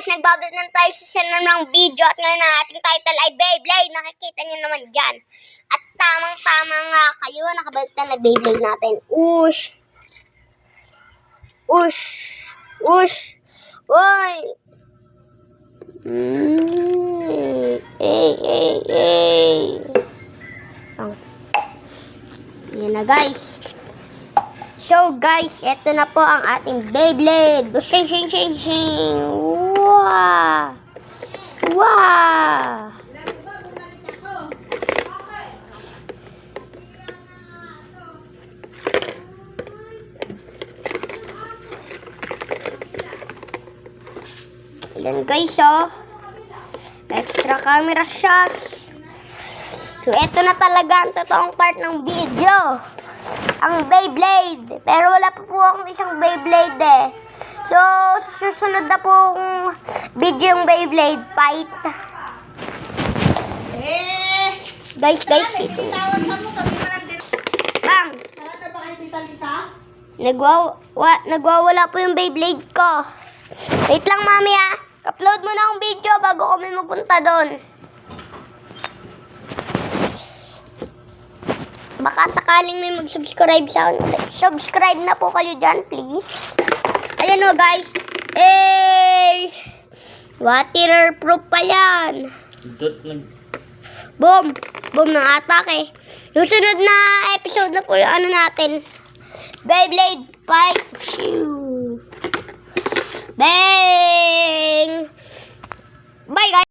guys, nagbabalik na tayo sa channel ng video at ngayon ang ating title ay Beyblade. Nakikita nyo naman dyan. At tamang-tama nga kayo, nakabalik na Beyblade natin. Ush! Ush! Ush! Uy! Yan na guys. So guys, eto na po ang ating Beyblade. Shing shing shing shing. Wow! Wow! Ayan guys, oh. Extra camera shots. So eto na talaga ang totoong part ng video. Ang Beyblade. Pero wala pa po akong isang Beyblade eh. So, susunod na pong video yung Beyblade fight. Guys, ito. Bang! Nagwawala po yung Beyblade ko. Wait lang, mami ah. Upload mo na akong video bago kami magpunta doon. Baka sakaling may mag-subscribe sa akin. Subscribe na po kayo dyan, please. Ayan o, guys. Waterproof pa yan. Boom. Boom ng atake. Yung sunod na episode na po yung ano natin. Beyblade fight. Bang! Bye, guys.